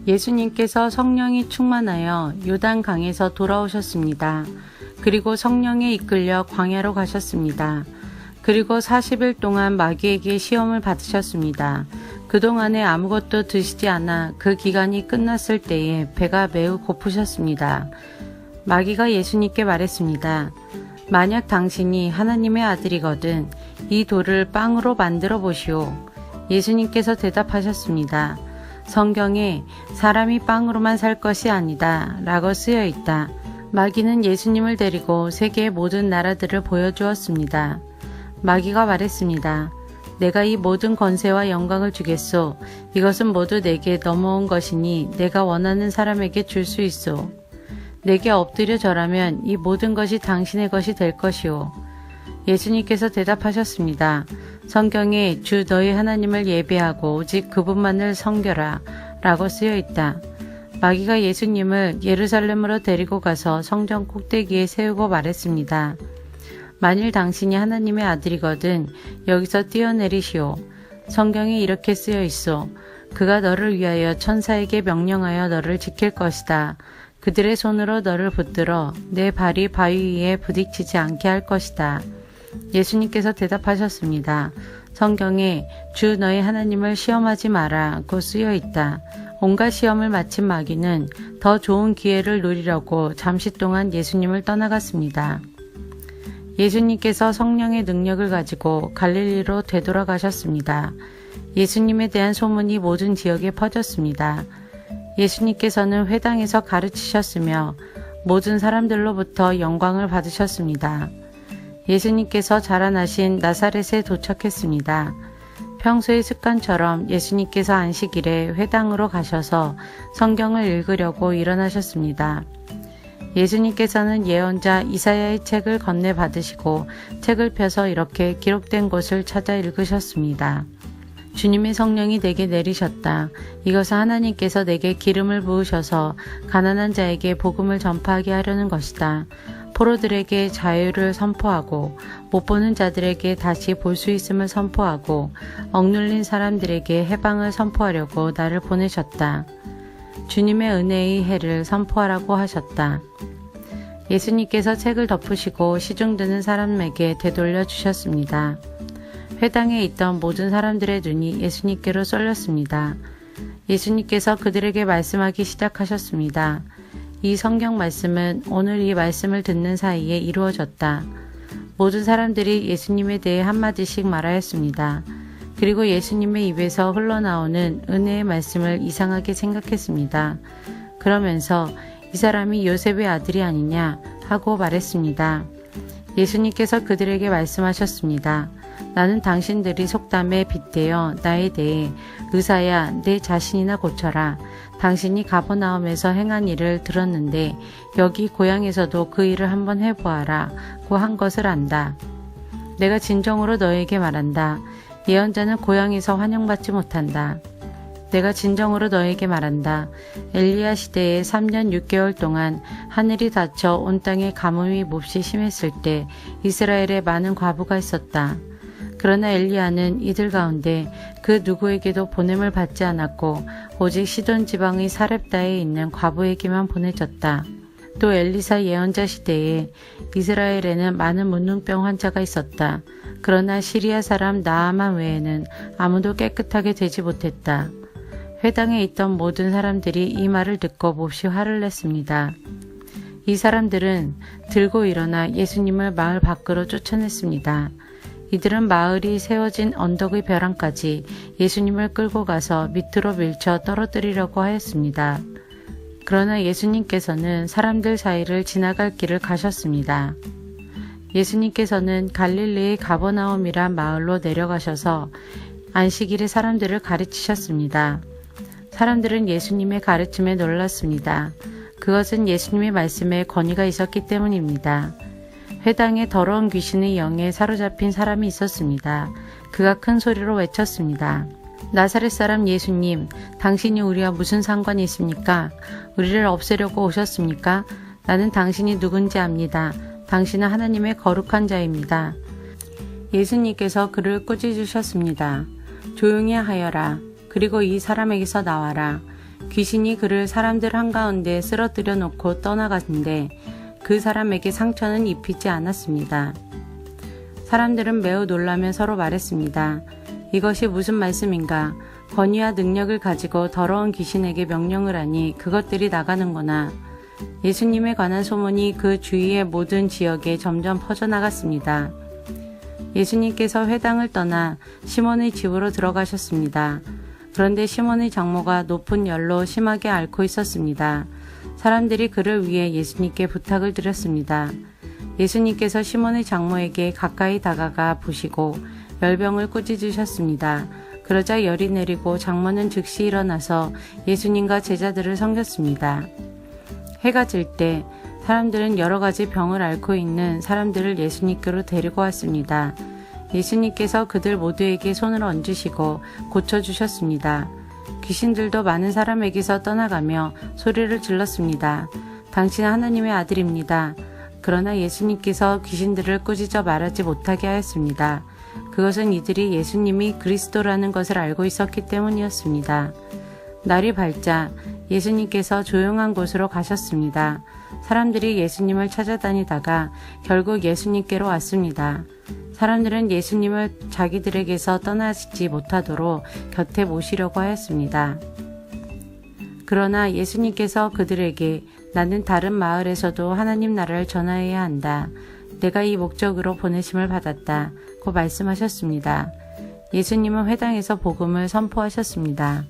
예수님께서 성령이 충만하여 요단강에서 돌아오셨습니다. 그리고 성령에 이끌려 광야로 가셨습니다. 그리고 40일 동안 마귀에게 시험을 받으셨습니다. 그동안에 아무것도 드시지 않아 그 기간이 끝났을 때에 배가 매우 고프셨습니다. 마귀가 예수님께 말했습니다. 만약 당신이 하나님의 아들이거든 이 돌을 빵으로 만들어 보시오. 예수님께서 대답하셨습니다. 성경에 사람이 빵으로만 살 것이 아니다 라고 쓰여 있다. 마귀는 예수님을 데리고 세계의 모든 나라들을 보여주었습니다. 마귀가 말했습니다. 내가 이 모든 권세와 영광을 주겠소. 이것은 모두 내게 넘어온 것이니 내가 원하는 사람에게 줄 수 있소. 내게 엎드려 절하면 이 모든 것이 당신의 것이 될 것이오. 예수님께서 대답하셨습니다. 성경에 주 너희 하나님을 예배하고 오직 그분만을 섬겨라 라고 쓰여 있다. 마귀가 예수님을 예루살렘으로 데리고 가서 성전 꼭대기에 세우고 말했습니다. 만일 당신이 하나님의 아들이거든 여기서 뛰어내리시오. 성경에 이렇게 쓰여 있소. 그가 너를 위하여 천사에게 명령하여 너를 지킬 것이다. 그들의 손으로 너를 붙들어 내 발이 바위 위에 부딪히지 않게 할 것이다. 예수님께서 대답하셨습니다. 성경에 주 너희 하나님을 시험하지 마라고 쓰여 있다. 온갖 시험을 마친 마귀는 더 좋은 기회를 누리려고 잠시 동안 예수님을 떠나갔습니다. 예수님께서 성령의 능력을 가지고 갈릴리로 되돌아가셨습니다. 예수님에 대한 소문이 모든 지역에 퍼졌습니다. 예수님께서는 회당에서 가르치셨으며 모든 사람들로부터 영광을 받으셨습니다. 예수님께서 자라나신 나사렛에 도착했습니다. 평소의 습관처럼 예수님께서 안식일에 회당으로 가셔서 성경을 읽으려고 일어나셨습니다. 예수님께서는 예언자 이사야의 책을 건네 받으시고 책을 펴서 이렇게 기록된 곳을 찾아 읽으셨습니다. 주님의 성령이 내게 내리셨다. 이것은 하나님께서 내게 기름을 부으셔서 가난한 자에게 복음을 전파하게 하려는 것이다. 포로들에게 자유를 선포하고 못 보는 자들에게 다시 볼 수 있음을 선포하고 억눌린 사람들에게 해방을 선포하려고 나를 보내셨다. 주님의 은혜의 해를 선포하라고 하셨다. 예수님께서 책을 덮으시고 시중드는 사람에게 되돌려 주셨습니다. 회당에 있던 모든 사람들의 눈이 예수님께로 쏠렸습니다. 예수님께서 그들에게 말씀하기 시작하셨습니다. 이 성경 말씀은 오늘 이 말씀을 듣는 사이에 이루어졌다. 모든 사람들이 예수님에 대해 한마디씩 말하였습니다. 그리고 예수님의 입에서 흘러나오는 은혜의 말씀을 이상하게 생각했습니다. 그러면서 이 사람이 요셉의 아들이 아니냐 하고 말했습니다. 예수님께서 그들에게 말씀하셨습니다. 나는 당신들이 속담에 빗대어 나에 대해 의사야 내 자신이나 고쳐라. 당신이 가버나움에서 행한 일을 들었는데 여기 고향에서도 그 일을 한번 해보아라 고 한 것을 안다. 내가 진정으로 너에게 말한다. 예언자는 고향에서 환영받지 못한다. 내가 진정으로 너에게 말한다. 엘리야 시대에 3년 6개월 동안 하늘이 닫혀 온 땅에 가뭄이 몹시 심했을 때 이스라엘에 많은 과부가 있었다. 그러나 엘리야는 이들 가운데 그 누구에게도 보냄을 받지 않았고 오직 시돈 지방의 사렙다에 있는 과부에게만 보내졌다. 또 엘리사 예언자 시대에 이스라엘에는 많은 문둥병 환자가 있었다. 그러나 시리아 사람 나아만 외에는 아무도 깨끗하게 되지 못했다. 회당에 있던 모든 사람들이 이 말을 듣고 몹시 화를 냈습니다. 이 사람들은 들고 일어나 예수님을 마을 밖으로 쫓아냈습니다. 이들은 마을이 세워진 언덕의 벼랑까지 예수님을 끌고 가서 밑으로 밀쳐 떨어뜨리려고 하였습니다. 그러나 예수님께서는 사람들 사이를 지나갈 길을 가셨습니다. 예수님께서는 갈릴리의 가버나움이란 마을로 내려가셔서 안식일에 사람들을 가르치셨습니다. 사람들은 예수님의 가르침에 놀랐습니다. 그것은 예수님의 말씀에 권위가 있었기 때문입니다. 회당에 더러운 귀신의 영에 사로잡힌 사람이 있었습니다. 그가 큰 소리로 외쳤습니다. 나사렛 사람 예수님, 당신이 우리와 무슨 상관이 있습니까? 우리를 없애려고 오셨습니까? 나는 당신이 누군지 압니다. 당신은 하나님의 거룩한 자입니다. 예수님께서 그를 꾸짖으셨습니다. 조용히 하여라. 그리고 이 사람에게서 나와라. 귀신이 그를 사람들 한가운데 쓰러뜨려 놓고 떠나갔는데 그 사람에게 상처는 입히지 않았습니다. 사람들은 매우 놀라며 서로 말했습니다. 이것이 무슨 말씀인가? 권위와 능력을 가지고 더러운 귀신에게 명령을 하니 그것들이 나가는구나. 예수님에 관한 소문이 그 주위의 모든 지역에 점점 퍼져나갔습니다. 예수님께서 회당을 떠나 시몬의 집으로 들어가셨습니다. 그런데 시몬의 장모가 높은 열로 심하게 앓고 있었습니다. 사람들이 그를 위해 예수님께 부탁을 드렸습니다. 예수님께서 시몬의 장모에게 가까이 다가가 보시고 열병을 꾸짖으셨습니다. 그러자 열이 내리고 장모는 즉시 일어나서 예수님과 제자들을 섬겼습니다. 해가 질 때 사람들은 여러 가지 병을 앓고 있는 사람들을 예수님께로 데리고 왔습니다. 예수님께서 그들 모두에게 손을 얹으시고 고쳐주셨습니다. 귀신들도 많은 사람에게서 떠나가며 소리를 질렀습니다. 당신은 하나님의 아들입니다. 그러나 예수님께서 귀신들을 꾸짖어 말하지 못하게 하였습니다. 그것은 이들이 예수님이 그리스도라는 것을 알고 있었기 때문이었습니다. 날이 밝자 예수님께서 조용한 곳으로 가셨습니다. 사람들이 예수님을 찾아다니다가 결국 예수님께로 왔습니다. 사람들은 예수님을 자기들에게서 떠나지 못하도록 곁에 모시려고 하였습니다. 그러나 예수님께서 그들에게 나는 다른 마을에서도 하나님 나라를 전하여야 한다. 내가 이 목적으로 보내심을 받았다. 고 말씀하셨습니다. 예수님은 회당에서 복음을 선포하셨습니다.